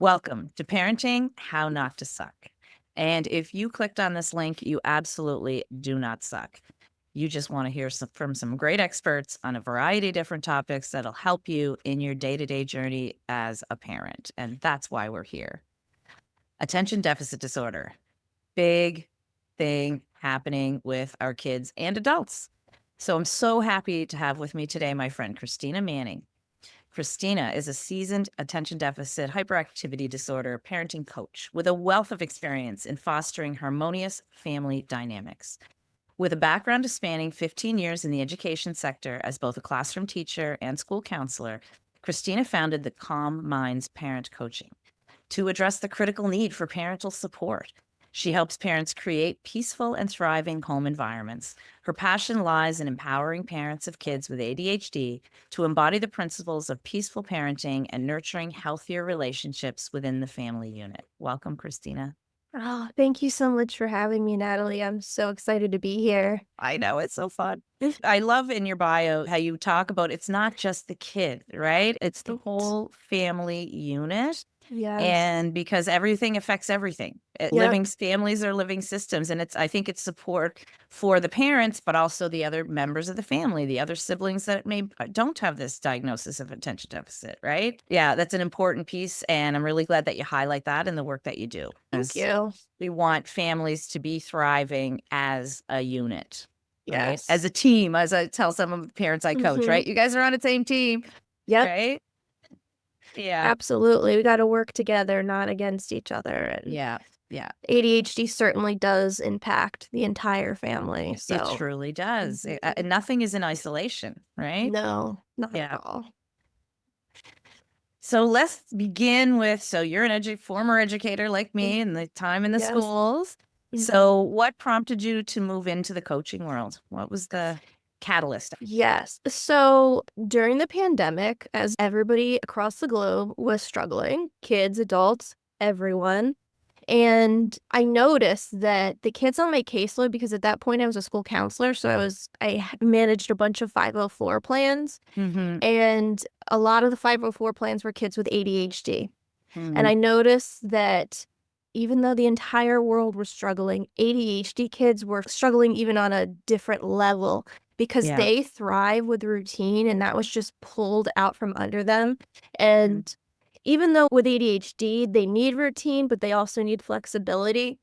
Welcome to Parenting How Not to Suck. And if you clicked on this link, you absolutely do not suck. You just want to hear from some great experts on a variety of different topics that'll help you in your day-to-day journey as a parent. And that's why we're here. Attention deficit disorder. Big thing happening with our kids and adults. So I'm so happy to have with me today my friend Kristina Manning. Kristina is a seasoned attention deficit hyperactivity disorder parenting coach with a wealth of experience in fostering harmonious family dynamics. With a background spanning 15 years in the education sector as both a classroom teacher and school counselor, Kristina founded the Calm Minds Parent Coaching to address the critical need for parental support. She helps parents create peaceful and thriving home environments. Her passion lies in empowering parents of kids with ADHD to embody the principles of peaceful parenting and nurturing healthier relationships within the family unit. Welcome, Kristina. Oh, thank you so much for having me, Natalie. I'm so excited to be here. I know, it's so fun. I love in your bio how you talk about it's not just the kid, right? It's the whole family unit. Yes. And because everything affects everything. Yep. Living families are living systems. And I think it's support for the parents, but also the other members of the family, the other siblings that don't have this diagnosis of attention deficit, right? Yeah, that's an important piece. And I'm really glad that you highlight that in the work that you do. Thank you. We want families to be thriving as a unit. Right? Yes. As a team, as I tell some of the parents I coach, right? You guys are on the same team. Yep. Right? Yeah. Absolutely. We got to work together, not against each other. And Yeah. ADHD certainly does impact the entire family. So It truly does. Nothing is in isolation, right? no, not at all. So let's begin with, so you're an former educator like me and the time in the schools. So what prompted you to move into the coaching world? What was the catalyst? Yes. So during the pandemic, as everybody across the globe was struggling, kids, adults, everyone, and I noticed that the kids on my caseload, because at that point I was a school counselor, so I managed a bunch of 504 plans, and a lot of the 504 plans were kids with ADHD. And I noticed that even though the entire world was struggling, ADHD kids were struggling even on a different level because they thrive with routine, and that was just pulled out from under them. And even though with ADHD, they need routine, but they also need flexibility,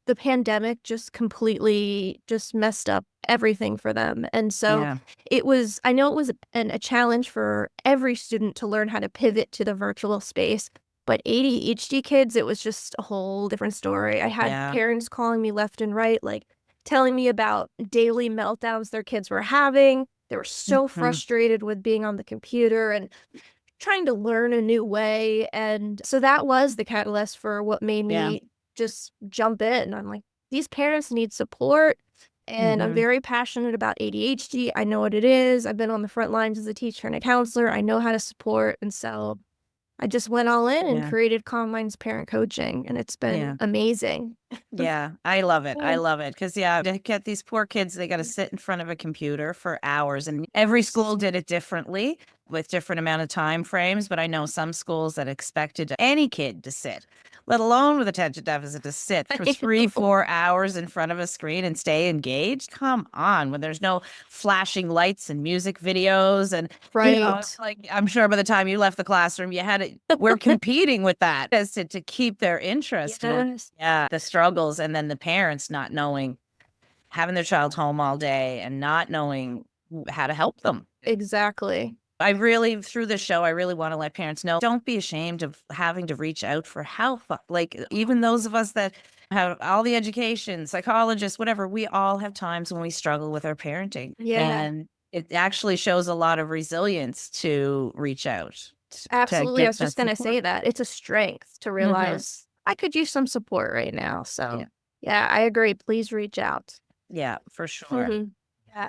the pandemic just completely just messed up everything for them. And so I know it was a challenge for every student to learn how to pivot to the virtual space, but ADHD kids, it was just a whole different story. I had parents calling me left and right, like telling me about daily meltdowns their kids were having. They were so frustrated with being on the computer and trying to learn a new way. And so that was the catalyst for what made me just jump in. I'm like, these parents need support. And I'm very passionate about ADHD. I know what it is. I've been on the front lines as a teacher and a counselor. I know how to support. And so I just went all in and created Calm Minds Parent Coaching, and it's been amazing. Yeah, I love it. I love it. Because, to get these poor kids, they got to sit in front of a computer for hours. And every school did it differently with different amount of time frames. But I know some schools that expected any kid to sit, let alone with attention deficit, to sit for 3-4 hours in front of a screen and stay engaged. Come on, when there's no flashing lights and music videos. And like, I'm sure by the time you left the classroom, we're competing with that as to keep their interest. The struggles, and then the parents not knowing, having their child home all day and not knowing how to help them. Exactly. Through this show, I really want to let parents know, don't be ashamed of having to reach out for help. Like, even those of us that have all the education, psychologists, whatever, we all have times when we struggle with our parenting. And it actually shows a lot of resilience to reach out. Absolutely. I was just going to say that. It's a strength to realize I could use some support right now. So, I agree. Please reach out. Yeah, for sure.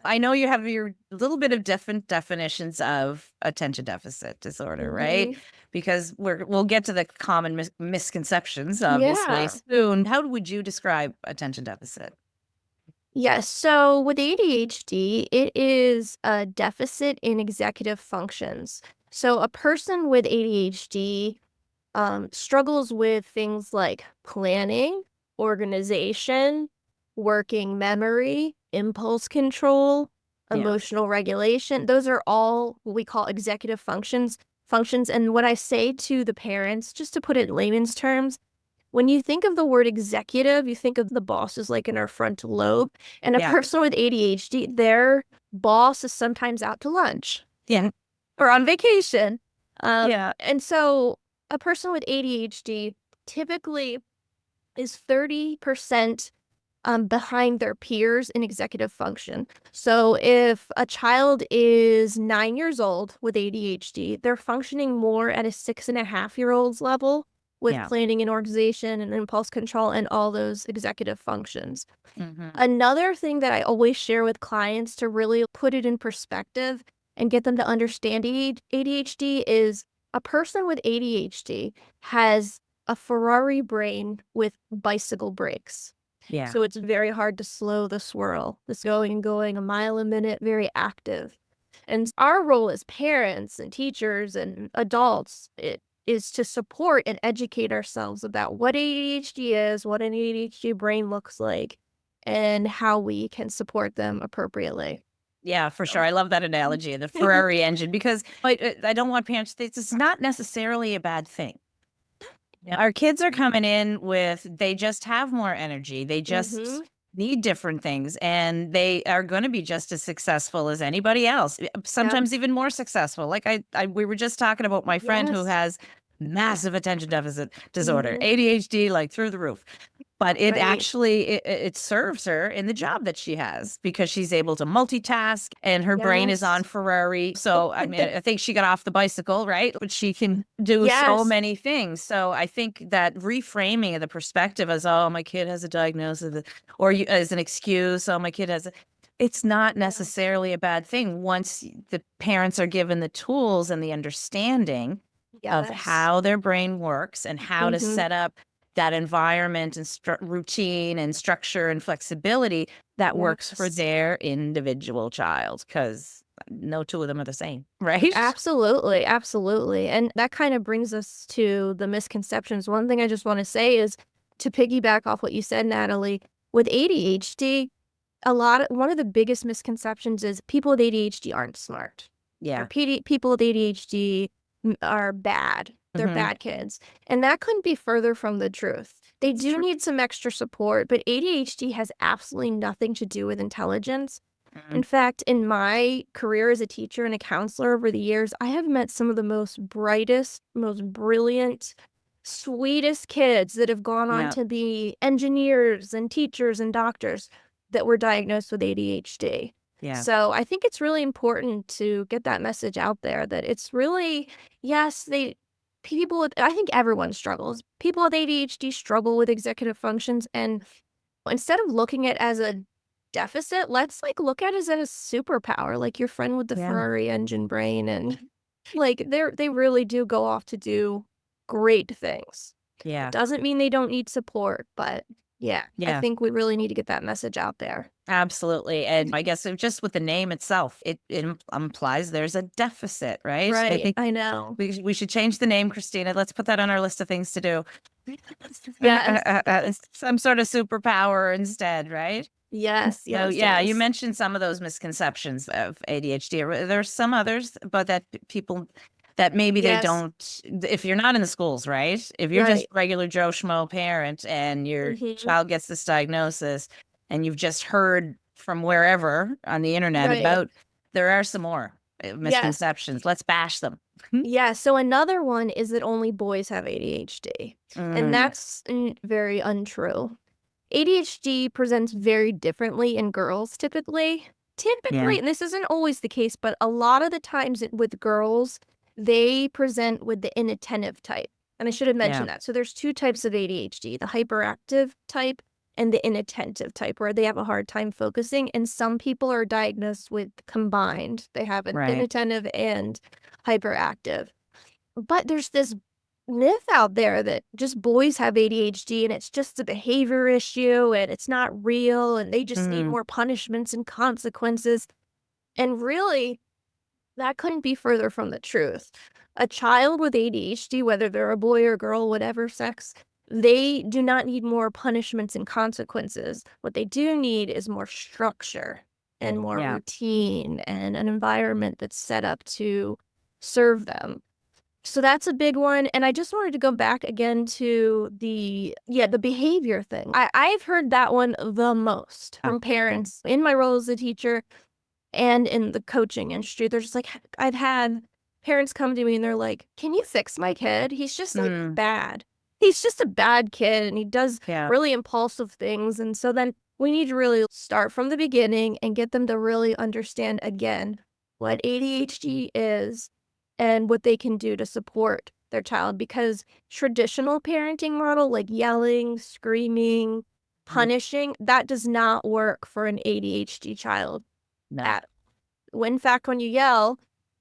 I know you have your little bit of different definitions of attention deficit disorder, right? Because we'll get to the common misconceptions, obviously, soon. How would you describe attention deficit? Yes. So with ADHD, it is a deficit in executive functions. So a person with ADHD struggles with things like planning, organization, working memory, impulse control, Yeah. emotional regulation. Those are all what we call executive functions. And what I say to the parents, just to put it in layman's terms, when you think of the word executive, you think of the bosses like in our frontal lobe. And a Yeah. person with ADHD, their boss is sometimes out to lunch Yeah. or on vacation. Yeah. And so a person with ADHD typically is 30% behind their peers in executive function. So if a child is 9 years old with ADHD, they're functioning more at a 6.5-year-old's level with Yeah. planning and organization and impulse control and all those executive functions. Hmm. Another thing that I always share with clients to really put it in perspective and get them to understand ADHD is a person with ADHD has a Ferrari brain with bicycle brakes. Yeah. So it's very hard to slow the swirl. This going and going a mile a minute, very active. And our role as parents and teachers and adults it is to support and educate ourselves about what ADHD is, what an ADHD brain looks like, and how we can support them appropriately. Yeah, for sure. So I love that analogy, the Ferrari engine, because I don't want parents to think it's not necessarily a bad thing. Yeah. Our kids are coming in with, they just have more energy. They just Mhm. need different things, and they are going to be just as successful as anybody else. Yep. Sometimes even more successful. Like we were just talking about my friend who Yes. has massive attention deficit disorder, Mhm. ADHD, like through the roof. But it Right. actually it serves her in the job that she has because she's able to multitask and her brain is on Yes. Ferrari. So I mean, I think she got off the bicycle, right? But she can do so Yes. many things. So I think that reframing of the perspective as, oh, my kid has a diagnosis, or you, as an excuse, oh, my kid has a, it's not Yeah. necessarily a bad thing once the parents are given the tools and the understanding of Yes. how their brain works and how to Mhm. set up that environment and routine and structure and flexibility that works for Yes. their individual child, because no two of them are the same, right? Absolutely, absolutely. And that kind of brings us to the misconceptions. One thing I just want to say is to piggyback off what you said, Natalie, with ADHD, one of the biggest misconceptions is people with ADHD aren't smart or Yeah. people with ADHD are bad. They're Hmm. bad kids. And that couldn't be further from the truth. They It's do true. need some extra support, but ADHD has absolutely nothing to do with intelligence. Mhm. In fact, in my career as a teacher and a counselor over the years, I have met some of the most brightest, most brilliant, sweetest kids that have gone on Yeah. to be engineers and teachers and doctors that were diagnosed with ADHD. Yeah. So I think it's really important to get that message out there that it's really, yes, I think everyone struggles. People with ADHD struggle with executive functions. And instead of looking at it as a deficit, let's like look at it as a superpower, like your friend with the Yeah. Ferrari engine brain. And like they really do go off to do great things. It Yeah. doesn't mean they don't need support, but yeah, I Yeah. think we really need to get that message out there. Absolutely. And I guess just with the name itself, it implies there's a deficit, right? I Right, think I know. we should change the name, Christina. Let's put that on our list of things to do. Yes. Some sort of superpower instead, right? Yes, So yes, yeah, you yes. mentioned some of those misconceptions of ADHD. There's some others, but that people that maybe they Yes, don't. If you're not in the schools, right? If you're just right. regular Joe Schmo parent and your Mhm. child gets this diagnosis, and you've just heard from wherever on the internet Right. about, there are some more Yes. misconceptions. Let's bash them. Yeah, so another one is that only boys have ADHD, and Mm, that's very untrue. ADHD presents very differently in girls typically. yeah, Typically, and this isn't always the case, but a lot of the times with girls, they present with the inattentive type. And I should have yeah, mentioned that. So there's two types of ADHD, the hyperactive type and the inattentive type, where they have a hard time focusing. And some people are diagnosed with combined. They have an right. inattentive and hyperactive. But there's this myth out there that just boys have ADHD and it's just a behavior issue and it's not real and they just need Mm, more punishments and consequences. And really, That couldn't be further from the truth. A child with ADHD, whether they're a boy or girl, whatever sex, they do not need more punishments and consequences. What they do need is more structure and more Yeah. routine and an environment that's set up to serve them. So that's a big one, and I just wanted to go back again to the behavior thing. I've heard that one the most Yeah. from parents in my role as a teacher and in the coaching industry. They're just like, I've had parents come to me and they're like, "Can you fix my kid? He's just like Mm, bad. He's just a bad kid and he does yeah. really impulsive things." And so then we need to really start from the beginning and get them to really understand again what ADHD is and what they can do to support their child, because traditional parenting model like yelling, screaming, Mm, punishing, that does not work for an ADHD child no. at when in fact, when you yell,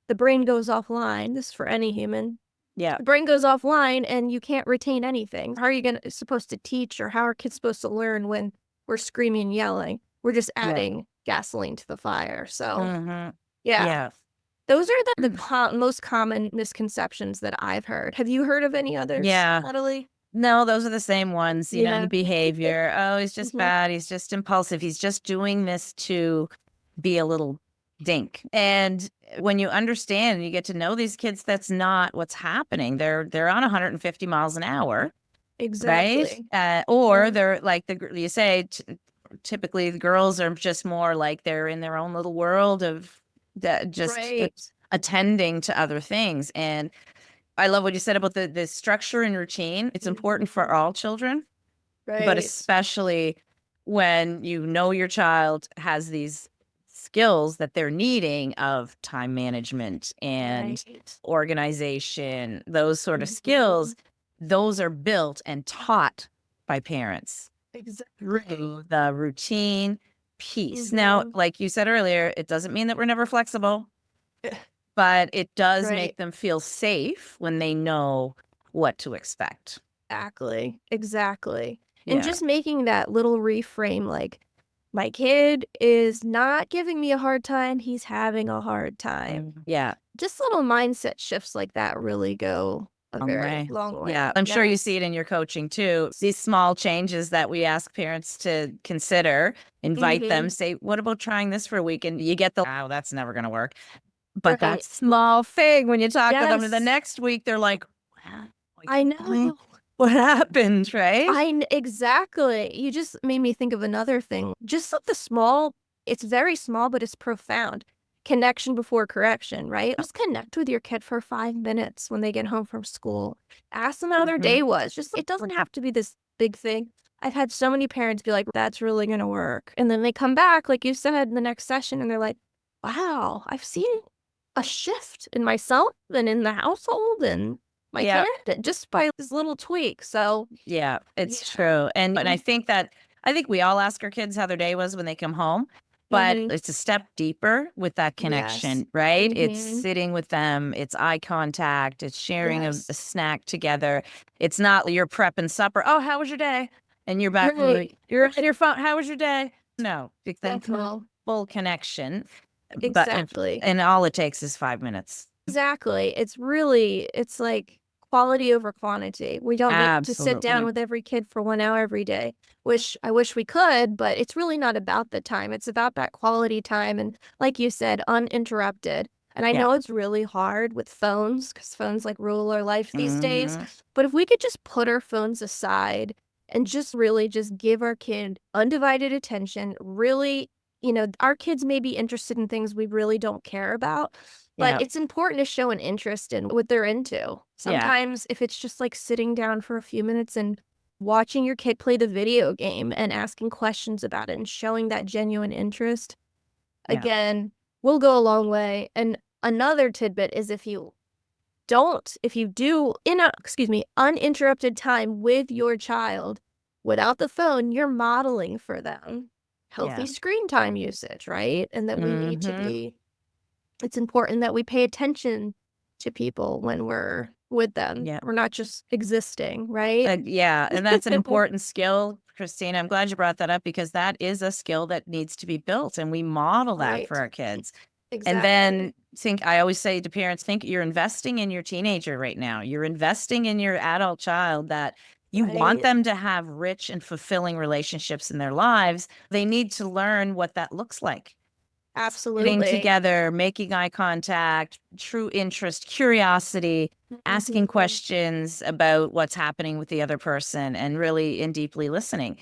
the brain goes offline. This is for any human. Yeah. The brain goes offline and you can't retain anything. How are you supposed to teach, or how are kids supposed to learn when we're screaming and yelling? We're just Yeah. adding gasoline to the fire. So, Hmm. yeah, Yeah. those are the most common misconceptions that I've heard. Have you heard of any others, Yeah. Natalie? No, those are the same ones, the Yeah. behavior. Oh, he's just Mhm. bad. He's just impulsive. He's just doing this to be a little dink. And when you understand and you get to know these kids, that's not what's happening. They're on 150 miles an hour, right? Exactly. Or Mhm. they're like you say, typically the girls are just more like they're in their own little world of that, just Right. attending to other things. And I love what you said about the structure and routine. It's important for Mhm. all children, but Right. especially when you know your child has these skills that they're needing of time management and Right. organization, those sort of skills, Mhm. those are built and taught by parents Exactly. through the routine piece. Now, Mhm. like you said earlier, it doesn't mean that we're never flexible, but it does Right. make them feel safe when they know what to expect. Exactly. Exactly. And Yeah. just making that little reframe, like, my kid is not giving me a hard time, he's having a hard time. Yeah. Just little mindset shifts like that really go a Long very way. long way. Yeah. I'm sure you see Yes. it in your coaching too. These small changes that we ask parents to consider, invite them, Mhm. say, what about trying this for a week? And you get the, oh, that's never going to work. But that Right. small thing, when you talk to them the Yes. next week, they're like, I "What? know. What happened?" Right? Exactly. You just made me think of another thing. Just the small, it's very small, but it's profound. Connection before correction, right? Just connect with your kid for 5 minutes when they get home from school. Ask them how their Mhm. day was. Just, it doesn't have to be this big thing. I've had so many parents be like, "That's really going to work." And then they come back, like you said, in the next session, and they're like, "Wow, I've seen a shift in myself and in the household and my Yeah. kid just by this little tweak." So, Yeah, yeah. it's true, and I Mhm. think that I think we all ask our kids how their day was when they come home, but Mhm. it's a step deeper with that Yes. connection, right? It's Mhm. sitting with them, it's eye contact, it's sharing a Yes. snack together. It's not you're prepping supper, "Oh, how was your day?" And you're back Right. you're on your phone, "How was your day?" No, it's that Mhm. full connection, but Exactly. and all it takes is 5 minutes. Exactly. It's like quality over quantity. We don't need to sit down Absolutely. with every kid for 1 hour every day. I wish we could, but it's really not about the time. It's about that quality time and, like you said, uninterrupted. And I Yeah. know it's really hard with phones, because phones, like, rule our life these days, Mhm. but if we could just put our phones aside and just really just give our kid undivided attention, really, our kids may be interested in things we really don't care about, but Yeah. it's important to show an interest in what they're into. Yeah. Sometimes if it's just like sitting down for a few minutes and watching your kid play the video game and asking questions about it and showing that genuine interest, Yeah. again, will go a long way. And another tidbit is if you do uninterrupted time with your child without the phone, you're modeling for them healthy Yeah. screen time usage, right? And that we need to Mhm. be it's important that we pay attention to people when we're with them. Yeah. We're not just existing, right? Yeah, and that's an important skill, Christina. I'm glad you brought that up because that is a skill that needs to be built, and we model that for Right. our kids. And Exactly. then I always say to parents, think you're investing in your teenager right now. You're investing in your adult child that you want Right. them to have rich and fulfilling relationships in their lives. They need to learn what that looks like. Sitting Absolutely. together, making eye contact, true interest, curiosity, asking Mhm. questions about what's happening with the other person, and really and deeply listening.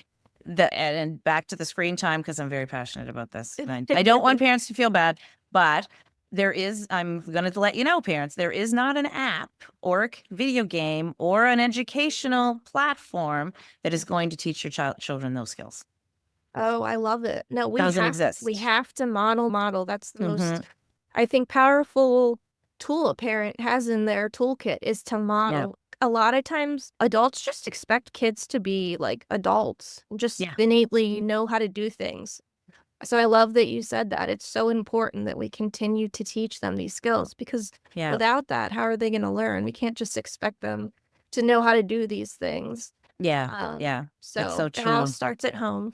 And back to the screen time, because I'm very passionate about this. And I don't want parents to feel bad, but I'm going to let you know, parents, there is not an app or a video game or an educational platform that is going to teach your children those skills. Oh, I love it. No, Doesn't we exist. have to model. That's the Hmm. most, I think, powerful tool a parent has in their toolkit is to Yeah. model. A lot of times adults just expect kids to be like adults, just Yeah. innately know how to do things. So I love that you said that. It's so important that we continue to teach them these skills because Yeah. without that, how are they going to learn? We can't just expect them to know how to do these things. Yeah. Yeah. It's So so it all true. starts at home.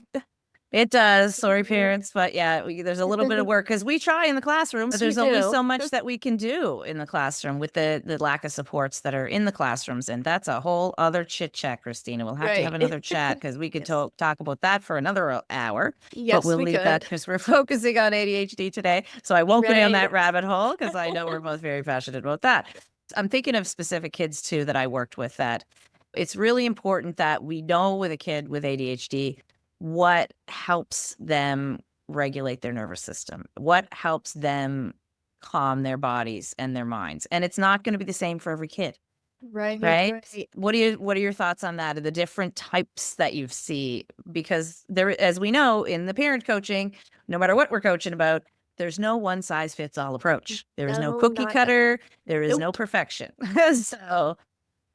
It does. Sorry, Mhm. parents, but yeah, there's a little bit of work because we try in the classroom, but Yes, we there's only do. so much that we can do in the classroom with the lack of supports that are in the classrooms, and that's a whole other chit chat, Christina. We'll have to have Right. another chat because we could Yes. talk about that for another hour, but Yes, we'll we leave that could. because we're focusing on ADHD today. So I won't go down Right. that rabbit hole because I know we're both very passionate about that. I'm thinking of specific kids too that I worked with that it's really important that we know with a kid with ADHD what helps them regulate their nervous system, what helps them calm their bodies and their minds. And it's not going to be the same for every kid, Right, right? right. What are your thoughts on that? The different types that you see? Because there, as we know in the parent coaching, no matter what we're coaching about, there's no one size fits all approach. There is no No, cookie not at cutter. There is no nope. perfection. So,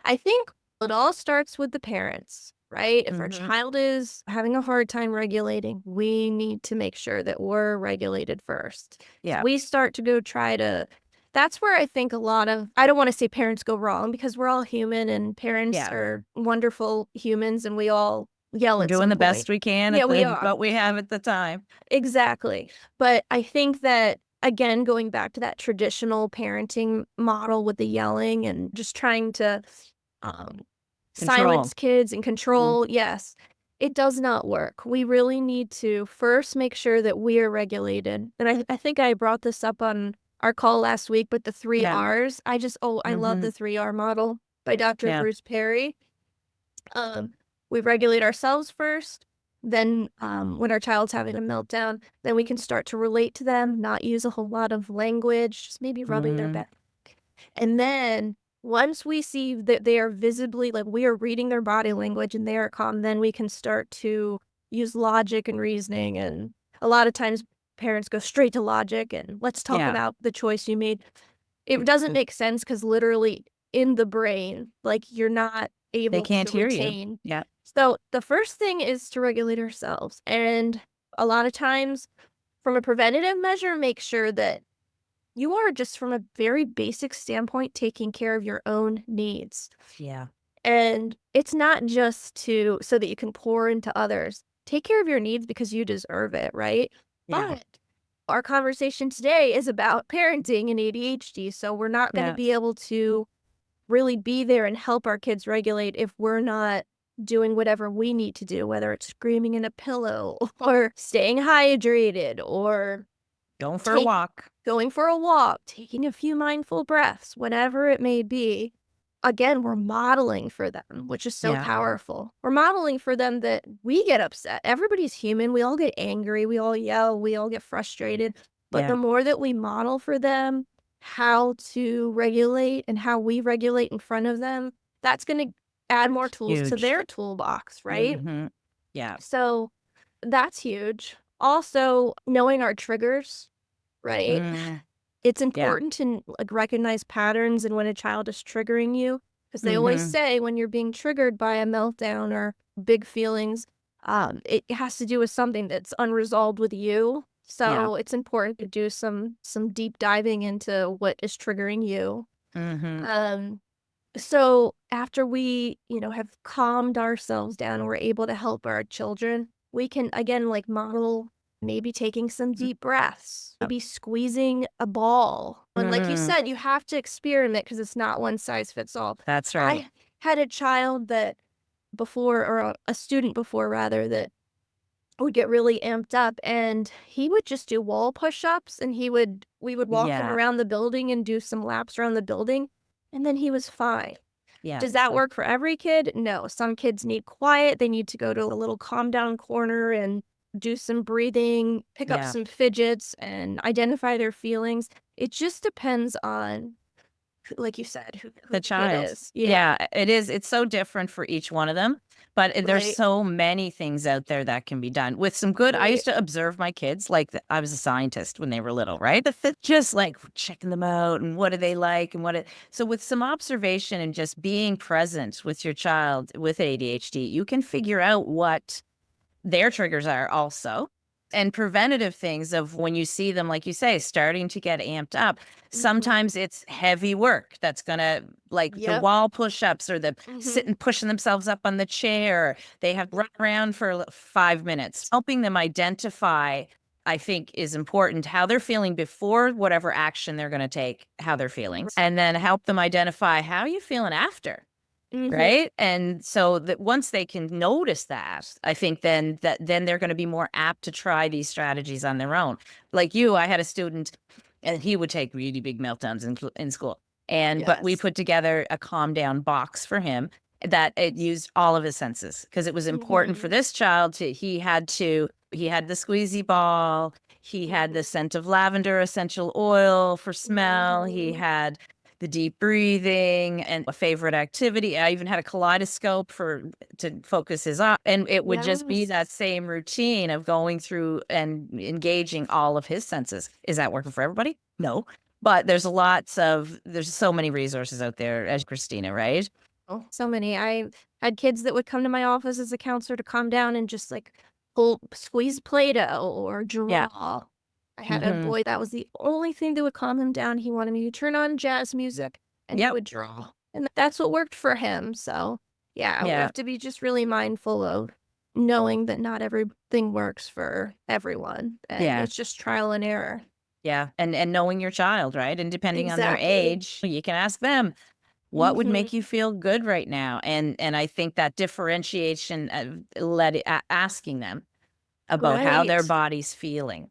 I think it all starts with the parents, right? If our mhm, child is having a hard time regulating, we need to make sure that we're regulated first. If yeah, we start to go try to that's where I think a lot of I don't want to say parents go wrong because we're all human and parents yeah, are wonderful humans and we all yell we're at doing some the point. best we can Yeah, at we the are. what we have at the time. Exactly. But I think that, again, going back to that traditional parenting model with the yelling and just trying to um, Control. silence kids and Mhm. control, yes, it does not work. We really need to first make sure that we are regulated. And I think I brought this up on our call last week, but the three Yeah. R's, I love the Mhm. 3R model by Dr. Yeah. Bruce Perry. Um, we regulate ourselves first. Then, when our child's having a meltdown, then we can start to relate to them, not use a whole lot of language, just maybe rubbing their Mhm. back. And then once we see that they are visibly like we are reading their body language and they are calm, then we can start to use logic and reasoning. And a lot of times parents go straight to logic and let's talk Yeah. about the choice you made. It doesn't make sense because literally in the brain, like, you're not They able can't to hear you. retain. Yeah. So, the first thing is to regulate ourselves, and a lot of times, from a preventative measure, make sure that you are just from a very basic standpoint taking care of your own needs. Yeah. And it's not just to so that you can pour into others. Take care of your needs because you deserve it, right? Yeah. But our conversation today is about parenting and ADHD, so we're not gonna Yeah. be able to really be there and help our kids regulate if we're not doing whatever we need to do, whether it's screaming in a pillow or staying hydrated or Going for a take walk. going for a walk, taking a few mindful breaths, whatever it may be. Again, we're modeling for them, which is so Yeah. powerful. We're modeling for them that we get upset. Everybody's human. We all get angry. We all yell. We all get frustrated. But Yeah. the more that we model for them how to regulate and how we regulate in front of them, that's going to add more tools to Huge. their toolbox, right? Mhm. Yeah. So that's huge. Also, knowing our triggers, right? Mm. It's Yeah. important to, like, recognize patterns and when a child is triggering you, because they always Mhm. say when you're being triggered by a meltdown or big feelings, it has to do with something that's unresolved with you. Yeah. So it's important to do some deep diving into what is triggering you. Mhm. Um, so after we, have calmed ourselves down and we're able to help our children, we can again like model. maybe taking some deep breaths, maybe squeezing a ball. And like you Mm, said, you have to experiment because it's not one size fits all. that's right. I had a child that before, or a student before rather, that would get really amped up and he would just do wall push-ups and we would walk him Yeah. around the building and do some laps around the building and then he was fine. Yeah. Does that work for every kid? No. Some kids need quiet. They need to go to a little calm down corner and do some breathing, pick up Yeah. some fidgets and identify their feelings. It just depends on, like you said, who The the kid child. is. Yeah. Yeah, it is. It's so different for each one of them, but there's Right. so many things out there that can be done with some good. I Right. used to observe my kids like I was a scientist when they were little, right? Just like checking them out and what do they like and so with some observation and just being present with your child with ADHD, you can figure out what their triggers are also. And preventative things of when you see them, like you say, starting to get amped up. Mhm. Sometimes it's heavy work that's gonna, like the Yep. wall push-ups or the Mhm. sitting pushing themselves up on the chair. They have to run around for 5 minutes. Helping them identify, I think, is important. How they're feeling before whatever action they're gonna take, how they're feeling, and then help them identify how you feeling after. Mhm. Right? And so that once they can notice that, I think then they're gonna be more apt to try these strategies on their own. Like you, I had a student and he would take really big meltdowns in school. But we Yes. put together a calm down box for him that it used all of his senses because it was important for Mhm. this child to he had the squeezy ball, he had the Mhm. scent of lavender essential oil for smell, he Mhm. had the deep breathing and a favorite activity. I even had a kaleidoscope to focus his eye, and it would just be Yes. that same routine of going through and engaging all of his senses. Is that working for everybody? No. But there's so many resources out there as Christina, right? Oh, so many. I had kids that would come to my office as a counselor to calm down and just like pull squeeze Play-Doh or Yeah. draw. I had a Mhm. boy that was the only thing that would calm him down. He wanted me to turn on jazz music and he Yep. would draw. And that's what worked for him. So, yeah, we Yeah. have to be just really mindful of knowing that not everything works for everyone and Yeah. it's just trial and error. Yeah. And knowing your child, right? And depending on their Exactly. age, you can ask them, what would make you Mhm. feel good right now? And I think that differentiation of asking them about how their Right. body's feeling,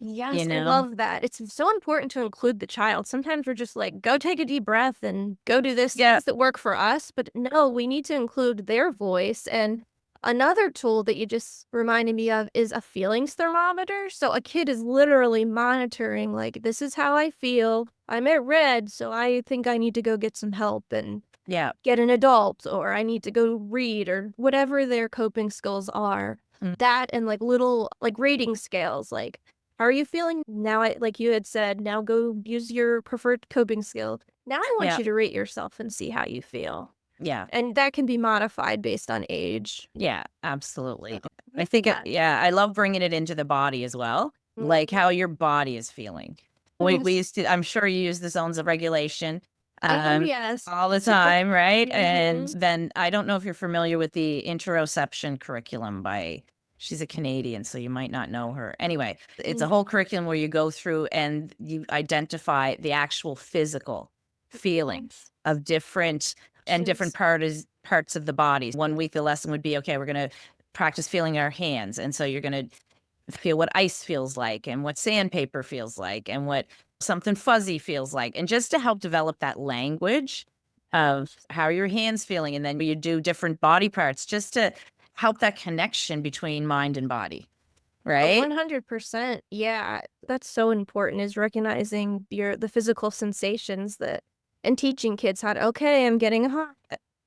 you Yes, I know? love that. It's so important to include the child. Sometimes we're just like, go take a deep breath and go do this Yeah. things that work for us. But no, we need to include their voice. And another tool that you just reminded me of is a feelings thermometer. So a kid is literally monitoring, like, this is how I feel. I'm at red, so I think I need to go get some help and Yeah. get an adult, or I need to go read, or whatever their coping skills are. Mm, That and like little like rating scales, like how are you feeling now? I like you had said, now go use your preferred coping skill. Now I want yeah. you to rate yourself and see how you feel. Yeah. And that can be modified based on age. Yeah, So absolutely. I love think that. yeah, I love bringing it into the body as well, like Mhm. how your body is feeling. We Yes. used to I'm sure you use the zones of regulation, Oh um, yes. all the time, right? And Mhm. then I don't know if you're familiar with the interoception curriculum by she's a Canadian, so you might not know her. Anyway, it's a Mm. whole curriculum where you go through and you identify the actual physical feelings of different Options. parts of the body. One week the lesson would be, okay, we're gonna practice feeling our hands. And so you're gonna feel what ice feels like and what sandpaper feels like and what something fuzzy feels like. And just to help develop that language of how are your hands feeling. And then you do different body parts just to help that connection between mind and body. Right? 100%. Yeah, that's so important is recognizing the physical sensations that and teaching kids how to, okay, I'm getting hot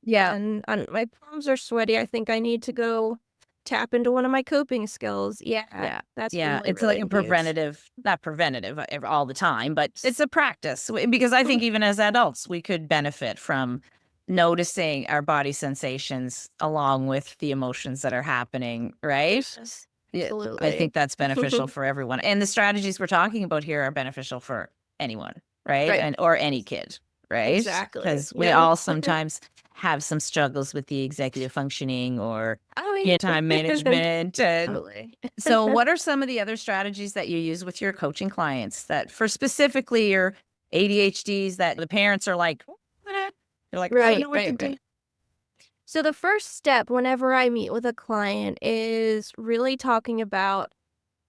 Yeah. and my palms are sweaty. I think I need to go tap into one of my coping skills. Yeah, Yeah. that's Yeah, really, it's like really a huge. preventative not preventative all the time, but it's a practice because I think even as adults, we could benefit from noticing our body sensations along with the emotions that are happening, right? Yes, Yeah, I absolutely. think that's beneficial for everyone, and the strategies we're talking about here are beneficial for anyone, right? Right. And or any kid, right? Exactly. Because we Yeah. all sometimes have some struggles with the executive functioning or I mean, time management. And totally. so, what are some of the other strategies that you use with your coaching clients that for specifically your ADHDs that the parents are like, "What?" They're like, I don't Right, know what to right, do. right. So the first step whenever I meet with a client is really talking about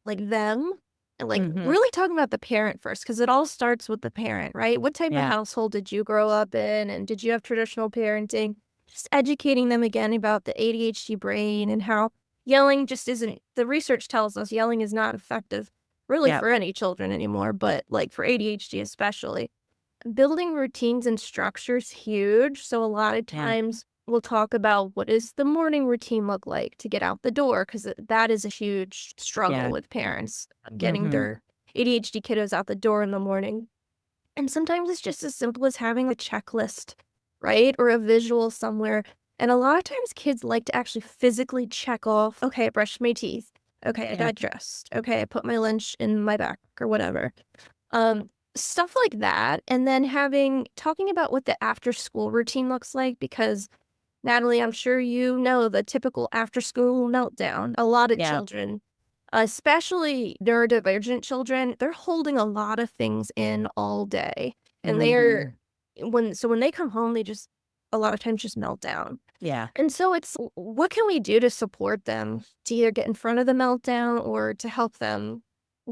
like them and like Hmm. really talking about the parent first because it all starts with the parent, right? What type of Yeah. household did you grow up in and did you have traditional parenting? Just educating them again about the ADHD brain and how yelling just isn't the research tells us yelling is not effective really Yeah. for any children anymore, but like for ADHD especially. Building routines and structures huge. So a lot of Yeah. times we'll talk about what does the morning routine look like to get out the door because that is a huge struggle Yeah. with parents getting Hmm. their ADHD kiddos out the door in the morning. And sometimes it's just as simple as having a checklist, right? Or a visual somewhere. And a lot of times kids like to actually physically check off, okay, I brushed my teeth. Okay, I Yeah. got dressed. Okay, I put my lunch in my back or whatever. Um, Stuff like that, and then talking about what the after school routine looks like because, Natalie, I'm sure you know the typical after school meltdown. A lot of Yeah. children, especially neurodivergent children, they're holding a lot of things in all day, and Hmm. when they come home, they just a lot of times just melt down. Yeah. And so it's what can we do to support them to either get in front of the meltdown or to help them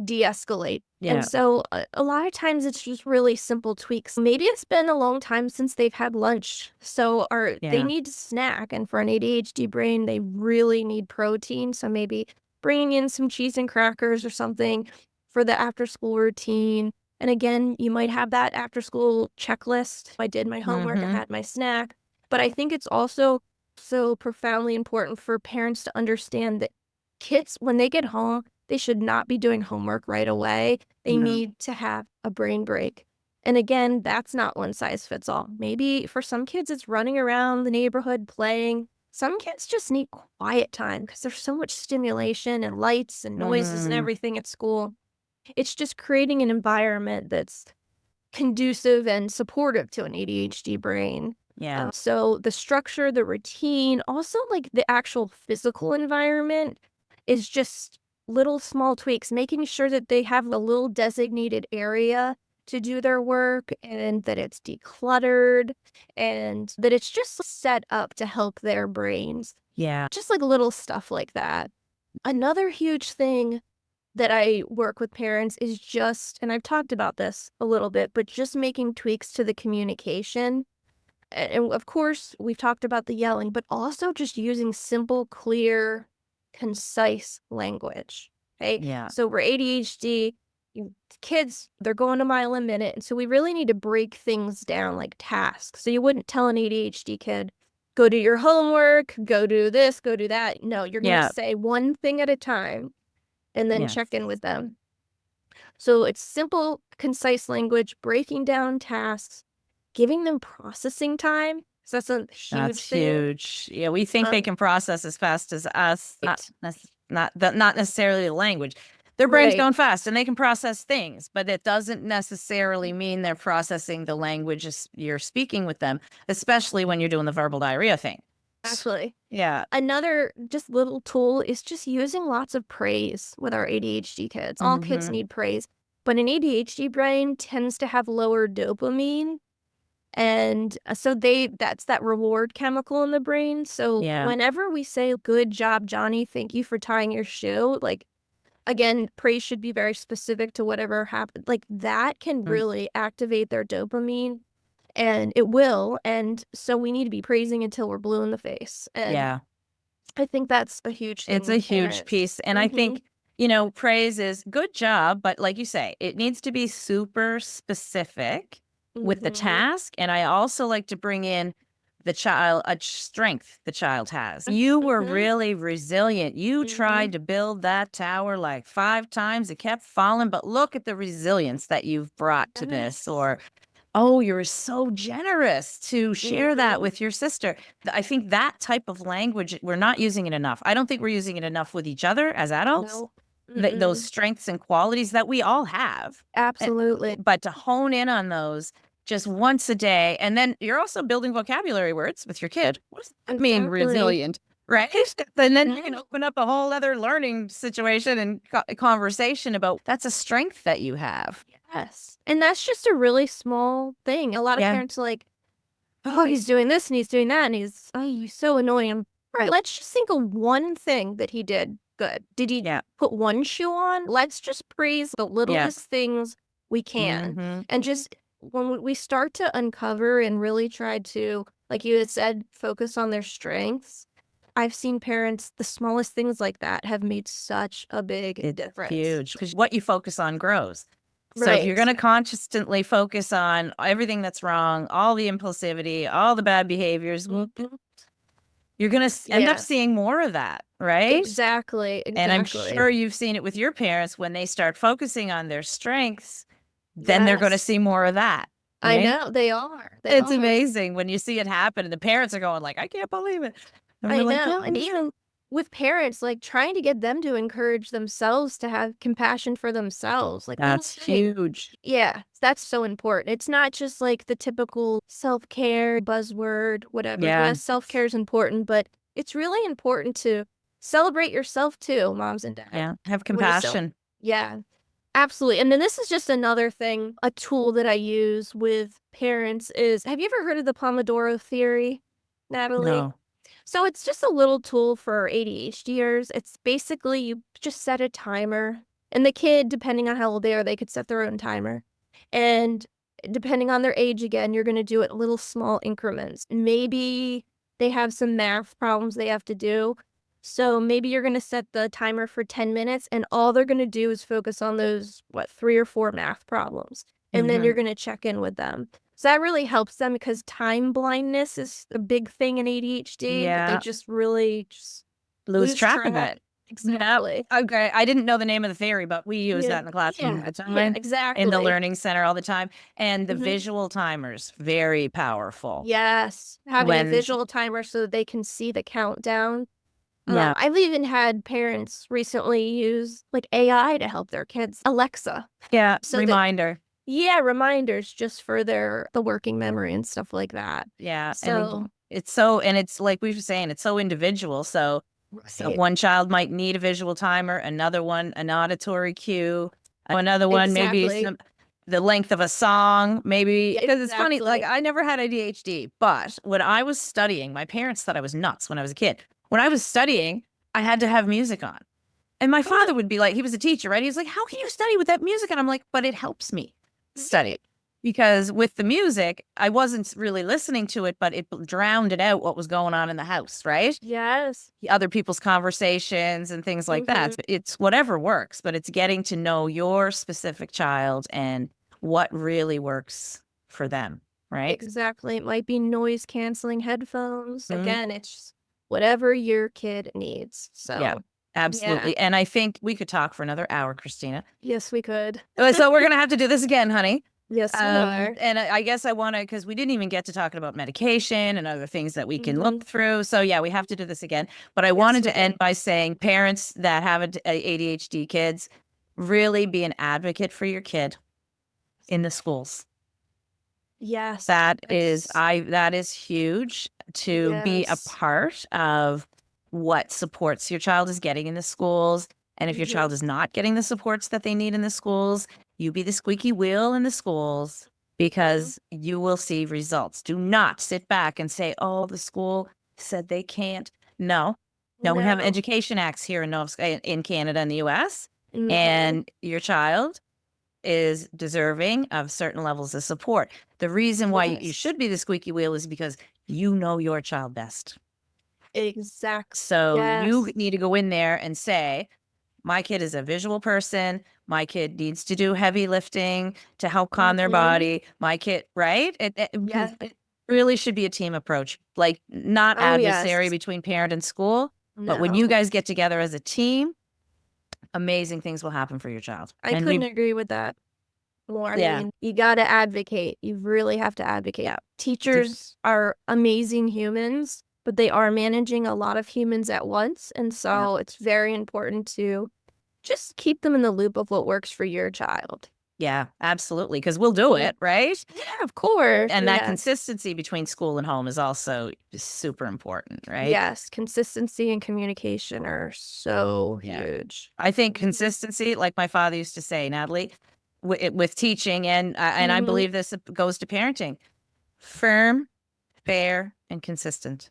de-escalate? And Yeah. so a lot of times it's just really simple tweaks. Maybe it's been a long time since they've had lunch. So they Yeah. need to snack. And for an ADHD brain, they really need protein. So maybe bringing in some cheese and crackers or something for the after school routine. And again, you might have that after school checklist. I did my homework, I Hmm. had my snack. But I think it's also so profoundly important for parents to understand that kids, when they get home, they should not be doing homework right away. They No. need to have a brain break. And again, that's not one size fits all. Maybe for some kids, it's running around the neighborhood playing. Some kids just need quiet time because there's so much stimulation and lights and noises and Hmm. everything at school. It's just creating an environment that's conducive and supportive to an ADHD brain. Yeah. So the structure, the routine, also like the actual physical environment is just little small tweaks, making sure that they have a little designated area to do their work and that it's decluttered and that it's just set up to help their brains. Yeah. Just like little stuff like that. Another huge thing that I work with parents is just, and I've talked about this a little bit, but just making tweaks to the communication. And of course, we've talked about the yelling, but also just using simple, clear, concise language. Okay. Yeah. So we're ADHD. Kids, they're going a mile a minute. And so we really need to break things down like tasks. So you wouldn't tell an ADHD kid, go do your homework, go do this, go do that. No, you're going to Yeah. say one thing at a time and then check Yes. in with them. So it's simple, concise language, breaking down tasks, giving them processing time. So that's a That's huge thing. huge. Yeah, we think they Um, can process as fast as us, right, not necessarily the language. Their brain's right, going fast and they can process things, but it doesn't necessarily mean they're processing the language you're speaking with them, especially when you're doing the verbal diarrhea thing. actually. Yeah. Another just little tool is just using lots of praise with our ADHD kids. All kids Hmm. need praise, but an ADHD brain tends to have lower dopamine. And so that's that reward chemical in the brain. So Yeah. whenever we say, good job, Johnny, thank you for tying your shoe, like, again, praise should be very specific to whatever happened. Like, that can Mm. really activate their dopamine, and it will. And so we need to be praising until we're blue in the face. And Yeah. I think that's a huge thing It's a with huge parents. piece. And I think, praise is good job, but like you say, it needs to be super specific with the Mhm. task. And I also like to bring in the child, a strength the child has. You were Mhm. really resilient. You tried Mhm. to build that tower like 5 times. It kept falling, but look at the resilience that you've brought to this. Yes. Or oh, you were so generous to share that Mhm. with your sister. I think that type of language, we're not using it enough. I don't think we're using it enough with each other as adults. No. Those Mm-mm. strengths and qualities that we all have. Absolutely. But to hone in on those just once a day. And then you're also building vocabulary words with your kid. What does that mean, Exactly. resilient? Right? And then you can open up a whole other learning situation and conversation about that's a strength that you have. Yes. And that's just a really small thing. A lot of Yeah. parents are like, oh, he's doing this and he's doing that and he's so annoying. Right. Let's just think of one thing that he did good. Did he Yeah. put one shoe on? Let's just praise the littlest things we can. Mhm. And just when we start to uncover and really try to, like you had said, focus on their strengths, I've seen parents, the smallest things like that have made such a big It's difference. huge because what you focus on grows. So if you're going to constantly focus on everything that's wrong, all the impulsivity, all the bad behaviors, you're going to end up seeing more of that, right? Exactly. And I'm sure you've seen it with your parents when they start focusing on their strengths, then they're going to see more of that. I right? know they are. It's amazing when you see it happen and the parents are going like, I can't believe it. And I we're know. like, And even with parents, like trying to get them to encourage themselves to have compassion for themselves. Like that's huge. Yeah, that's so important. It's not just like the typical self-care buzzword, whatever. Yeah. Yes, self-care is important, but it's really important to celebrate yourself too, moms and dads. Yeah. Have compassion. Yeah, absolutely. And then this is just another thing, a tool that I use with parents is, have you ever heard of the Pomodoro theory, Natalie? No. So it's just a little tool for ADHDers. It's basically you just set a timer, and the kid, depending on how old they are, they could set their own timer. And depending on their age, again, you're going to do it little small increments. Maybe they have some math problems they have to do. So maybe you're going to set the timer for 10 minutes, and all they're going to do is focus on those, 3 or 4 math problems. And then you're going to check in with them. So that really helps them because time blindness is a big thing in ADHD. Yeah. They just really lose track of it. Exactly. Okay. I didn't know the name of the theory, but we use that in the classroom all the time. Exactly. In the learning center all the time. And the Mhm. visual timers, very powerful. Yes. Having a When- visual timer so that they can see the countdown. Yeah. I've even had parents recently use like AI to help their kids. Alexa. Yeah. So that- Reminder. Yeah, reminders just for the working memory and stuff like that. Yeah. So And it's like we were saying, it's so individual. So one child might need a visual timer, another one an auditory cue, another one maybe the length of a song, maybe. Because it's funny, like I never had ADHD, but when I was studying, my parents thought I was nuts when I was a kid. When I was studying, I had to have music on. And my father would be like, he was a teacher, right? He was like, how can you study with that music? And I'm like, but it helps me study. Because with the music, I wasn't really listening to it, but it drowned it out what was going on in the house, right? Yes. Other people's conversations and things like that. It's whatever works, but it's getting to know your specific child and what really works for them, right? Exactly. It might be noise canceling headphones. Again, it's whatever your kid needs. So Yeah, absolutely. And I think we could talk for another hour, Kristina. yes, we could. So we're going to have to do this again, honey. Yes, we are. And I guess I want to, because we didn't even get to talking about medication and other things that we can look through. So yeah, we have to do this again. But I wanted to end by saying parents that have ADHD kids, really be an advocate for your kid in the schools. Yes. That is huge to be a part of what supports your child is getting in the schools. And if your child is not getting the supports that they need in the schools, you be the squeaky wheel in the schools because you will see results. Do not sit back and say, oh, the school said they can't. No, we have education acts here in Canada and the US, and your child is deserving of certain levels of support. The reason why you should be the squeaky wheel is because you know your child best. Exactly. So you need to go in there and say, my kid is a visual person. My kid needs to do heavy lifting to help calm their body. My kid, right? It really should be a team approach, like not adversary between parent and school. But when you guys get together as a team, amazing things will happen for your child. I couldn't agree with that more. I mean, you got to advocate. You really have to advocate. Yeah. Teachers are amazing humans, but they are managing a lot of humans at once. And so it's very important to just keep them in the loop of what works for your child. Yeah, absolutely. Because we'll do Yeah. it, right? Yeah, of course. And that Yes. consistency between school and home is also super important, right? Yes, consistency and communication are so Yeah. huge. I think Mhm. consistency, like my father used to say, Natalie, with teaching, and I Mhm. believe this goes to parenting: firm, fair, and consistent.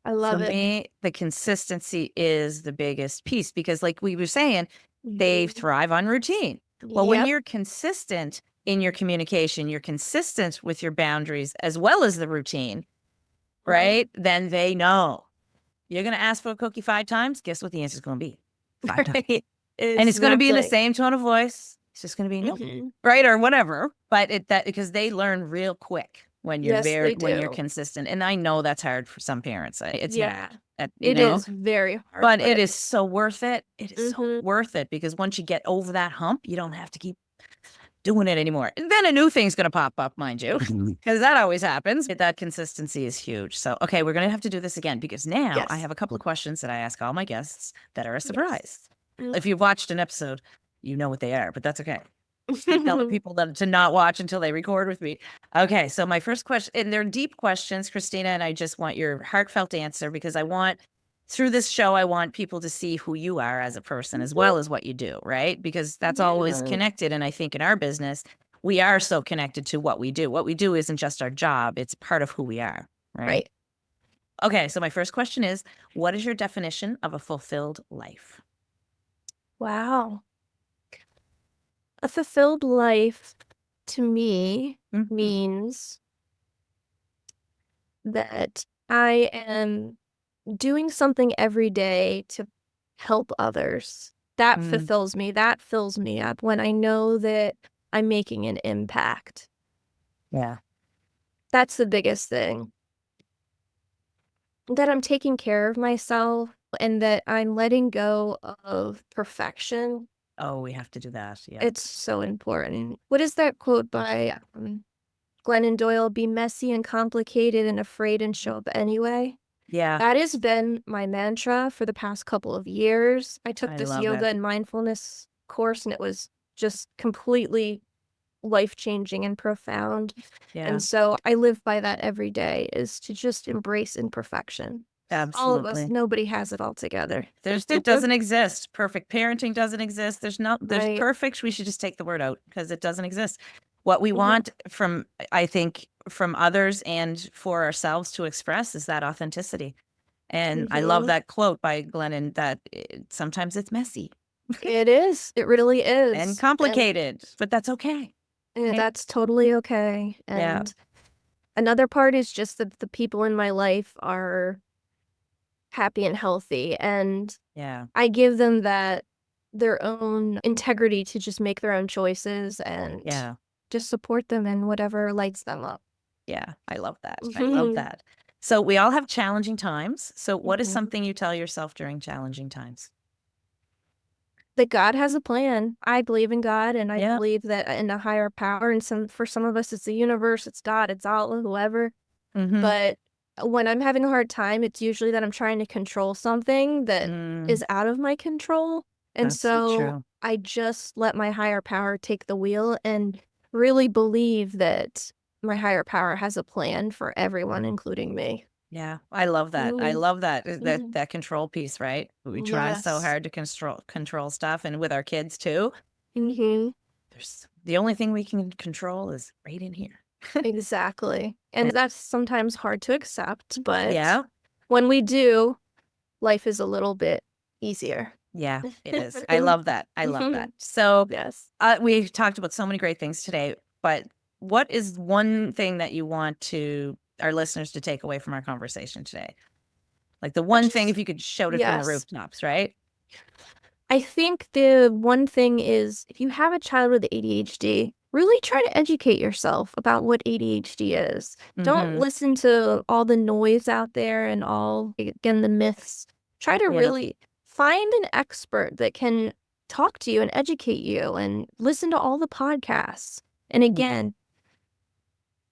I For love it. me, the consistency is the biggest piece because, like we were saying, they Mhm. thrive on routine. Well, when Yep. you're consistent in your communication, you're consistent with your boundaries as well as the routine, Right. right? Then they know you're going to ask for a cookie 5 times. Guess what the answer is going to be? 5 times. Right. And it's gonna be in the Exactly. same tone of voice. It's just gonna be nope, Mhm. right, or whatever, but because they learn real quick Yes, they when you're do. consistent, and I know that's hard for some parents. It's not, Yeah. you It know, is very hard, but it but is so worth it. It is so mhm. worth it because once you get over that hump, you don't have to keep doing it anymore. And then a new thing's gonna pop up, mind you, because that always happens. That consistency is huge. So, okay, we're gonna have to do this again because now I Yes. have a couple of questions that I ask all my guests that are a Yes. surprise. If you've watched an episode, you know what they are, but that's okay. I tell Mhm. people that to not watch until they record with me. Okay, so my first question, and they're deep questions, Christina, and I just want your heartfelt answer because I want through this show, I want people to see who you are as a person as well as what you do, right? Because that's always Yeah. connected. And I think in our business, we are so connected to what we do. What we do isn't just our job, it's part of who we are, right? Right. Okay, so my first question is, what is your definition of a fulfilled life? Wow. A fulfilled life to me Mhm. means that I am doing something every day to help others. That Mm, fulfills me. That fills me up when I know that I'm making an impact. yeah. That's the biggest thing. That I'm taking care of myself and that I'm letting go of perfection. Oh, we have to do that. Yeah. It's so important. What is that quote by Glennon Doyle? Be messy and complicated and afraid and show up anyway. Yeah. That has been my mantra for the past couple of years. I took I this love yoga it. and mindfulness course, and it was just completely life-changing and profound. Yeah. And so I live by that every day is to just embrace imperfection. All of us, Absolutely. nobody has it all together. It doesn't exist. Perfect parenting doesn't exist. There's Right. perfect. We should just take the word out because it doesn't exist. What we Mhm, want from, I think, from others and for ourselves to express is that authenticity. And I love mhm. that quote by Glennon that sometimes it's messy It is. It really and is. complicated, but that's okay. And Right? that's totally okay. Yeah. And another part is just that the people in my life are happy and healthy, and Yeah. I give them that their own integrity to just make their own choices and Yeah. just support them in whatever lights them up. Yeah. I love that. I love Mhm, that. So we all have challenging times. So what is mhm. something you tell yourself during challenging times? That God has a plan. I believe in God, and I Yeah. believe that in a higher power, and for some of us, it's the universe, it's God, it's Allah, whoever. Mm-hmm. But when I'm having a hard time, it's usually that I'm trying to control something that Mm, is out of my control. And that's so so true. I just let my higher power take the wheel and really believe that my higher power has a plan for everyone, including me. Yeah, I love that. I Mhm, love that mhm. that control piece, right? We try so Yes. hard to control stuff, and with our kids too. Mhm. There's the only thing we can control is right in here. Exactly. And And that's sometimes hard to accept, but yeah, when we do, life is a little bit easier. yeah, it is. I love that. I love that. So, Yes. we've talked about so many great things today, but what is one thing that you want to our listeners to take away from our conversation today? Like the one thing, if Just you could shout it from the yes. rooftops, right? I think the one thing is if you have a child with ADHD, really try to educate yourself about what ADHD is. Don't Mm-hmm. listen to all the noise out there and all, again, the myths. Try to Yeah. really find an expert that can talk to you and educate you and listen to all the podcasts. And again,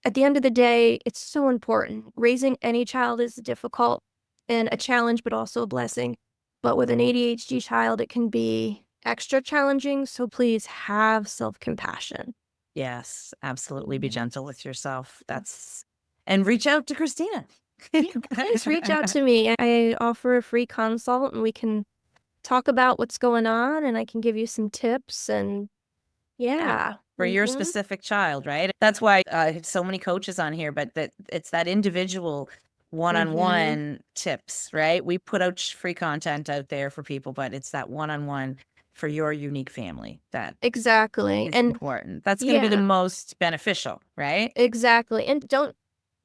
at the end of the day, it's so important. Raising any child is difficult and a challenge, but also a blessing. But with an ADHD child, it can be extra challenging. So please have self-compassion. Yes, absolutely. Be gentle with yourself. And reach out to Kristina. Please reach out to me. I offer a free consult and we can talk about what's going on and I can give you some tips and yeah. For your Mhm. specific child, right? That's why so many coaches on here, but that it's that individual one-on-one tips, right? We put out free content out there for people, but it's that one-on-one for your unique family that Exactly. is And important. That's going to be the yeah, most beneficial, right? exactly. And don't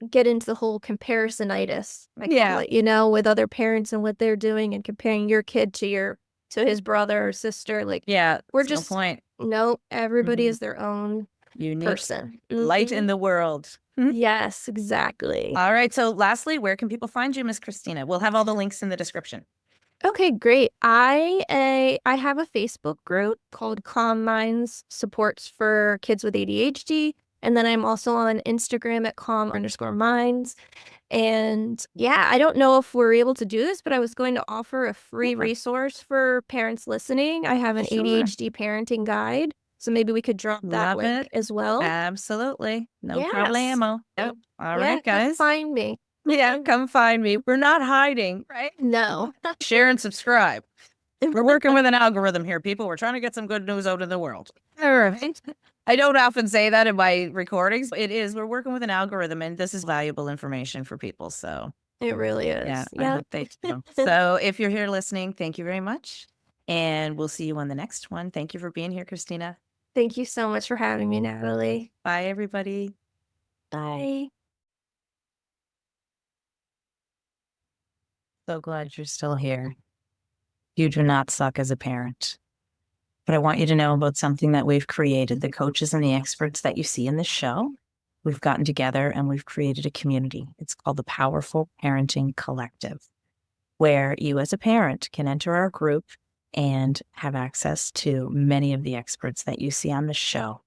get into the whole comparisonitis, I call Yeah. it, with other parents and what they're doing and comparing your kid to his brother or sister. Like Yeah. we're There's no just point. no, everybody Mhm. is their own Unique person. light in the world. Yes, exactly. All right. So lastly, where can people find you, Miss Kristina? We'll have all the links in the description. Okay, great. I have a Facebook group called Calm Minds Supports for Kids with ADHD. And then I'm also on Instagram at calm_minds. And yeah, I don't know if we're able to do this, but I was going to offer a free Yeah, resource for parents listening. I have an sure. ADHD parenting guide. So maybe we could drop that Love link it. as well. Absolutely. No Yes. problemo. Yep. All Yeah, right, come guys. find me. Yeah, come find me. We're not hiding, right? No. Share and subscribe. We're working with an algorithm here, people. We're trying to get some good news out in the world. All right. I don't often say that in my recordings. It is. We're working with an algorithm, and this is valuable information for people. So, It really yeah, is. I Yeah. hope they do. So, if you're here listening, thank you very much. And we'll see you on the next one. Thank you for being here, Kristina. Thank you so much for having me, Natalie. Bye, everybody. Bye. So glad you're still here. You do not suck as a parent. But I want you to know about something that we've created. The coaches and the experts that you see in this show, we've gotten together and we've created a community. It's called the Powerful Parenting Collective, where you as a parent can enter our group and have access to many of the experts that you see on the show,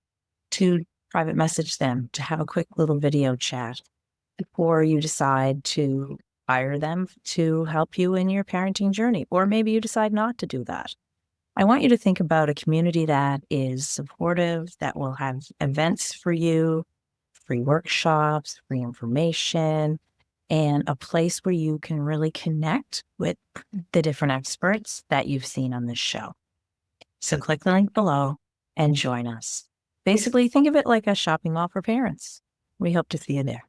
to private message them, to have a quick little video chat before you decide to hire them to help you in your parenting journey. Or maybe you decide not to do that. I want you to think about a community that is supportive, that will have events for you, free workshops, free information, and a place where you can really connect with the different experts that you've seen on this show. So click the link below and join us. Basically, think of it like a shopping mall for parents. We hope to see you there.